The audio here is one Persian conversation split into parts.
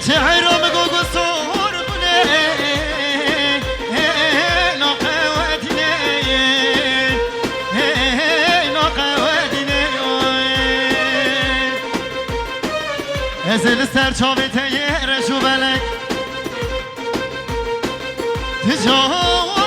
چه حیرام گو سور بونه ناقوادینه ناقوادینه ازل سرچاوی تیر رجو بلک تجاور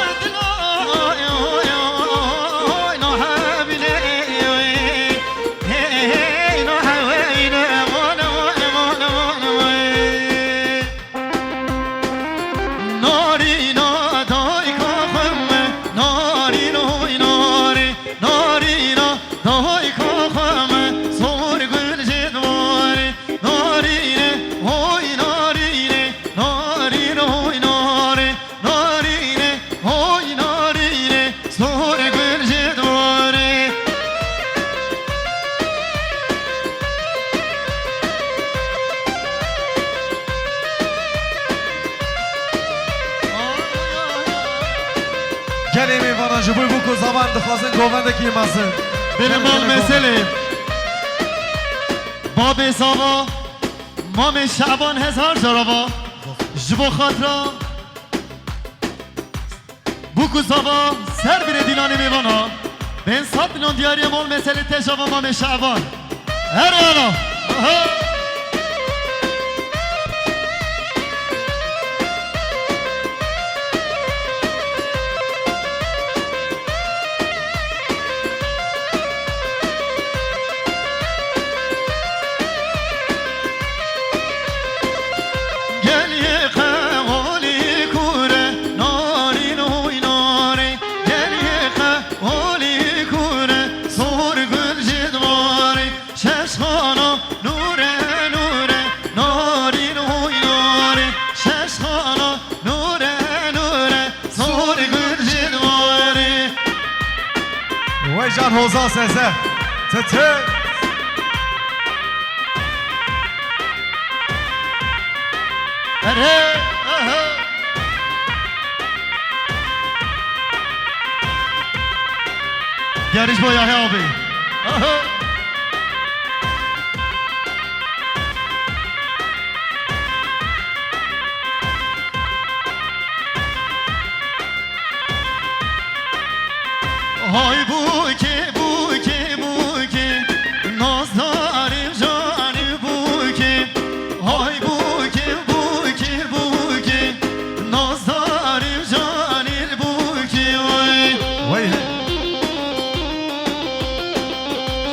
گلی میوانان جبوی بو که زمان دخوازن گوونده کی مزن بله مال مسئله باب ساوا مام شعبان هزار جراوا جبو خاطرا بو که ساوا سر بره دیلان میوانا بین 100 میلیون دیاری مال مسئله تجاوا مام شعبان هر آنا جان حوزا سزه تته اره گریش با یاهی آبی های بوکی بوکی بوکی ناز داریم جانی بوکی های بوکی بوکی بوکی ناز داریم جانی بوکی وای وای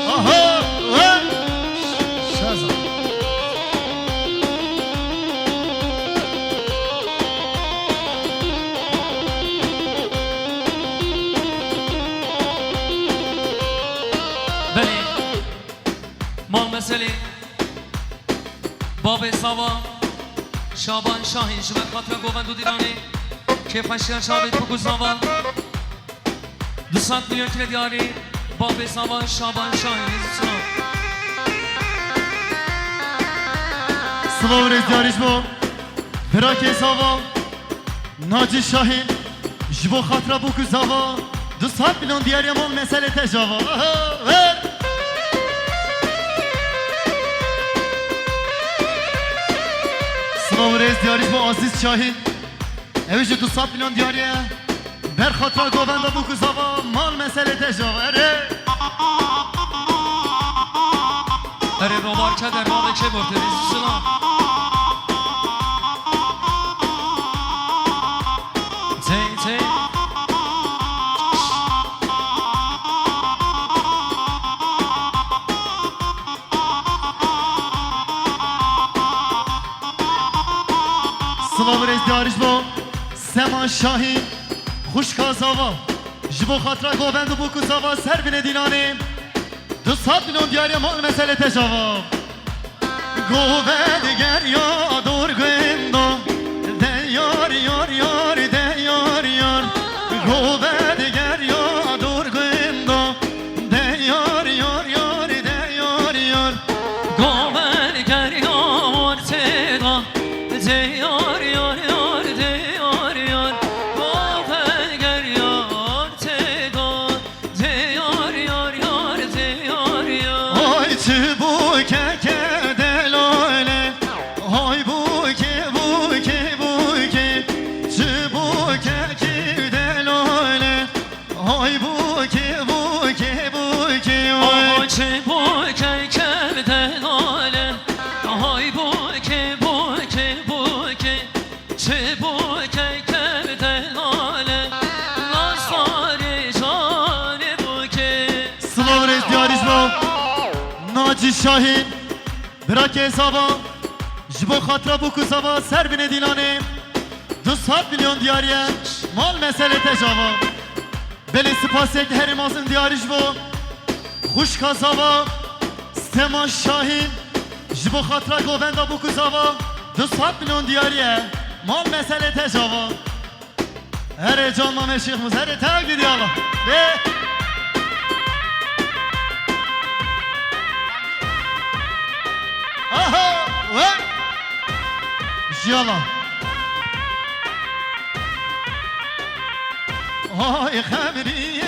آها وای شازم بله مال مسئله باب ساوا شابان شاهین شبت خاطر گووند و دیرانه که فشیان شابت بگو ساوا 200 میلیون کل دیاری باب ساوا شابان شاهین سوا و رزیاریش با فراک سوا ناجی شاهین جبو خاطر بوکو سوا 200 میلیون دیاری مال مسئله تجاوا سوارز دیاریش با آسیس شاهین اویش 200 میلیون دیاریه بر خاطر گوونده بو کساوا مال مسئله تجاوا اره روبار که در مال که برده سلام تی تی سوارز دیاریش با سما شاهین خوش کاساوا جبو خاطر گوونده بو کساوا سر بینه دیلانه 200 میلیون دیاری مال مسئله تجاوا گوونده گر یا دور گویندا دیار یار یار دیار یار گوونده گر یا دور گویندا دیار یار یار دیار یار گوون گر یار تدا دیار یار یار دیار یار گوون گر یار تدا دیار یار یار دیار یار های چه بو که دلاله های بو Hacı Şahin Bırak hesaba Jibo khatra bu kuzava Ser bine dilane 200 milyon diyariye Mal mesele tecava Beli spasek herimazın diyari jibo Kuş kazava Sema Şahin Jibo khatra govenda bu kuzava 200 milyon diyariye Mal mesele tecava Her canla meşikhimiz her tevk gidiyor Allah Ve Aha ve Jiyala Ay khemri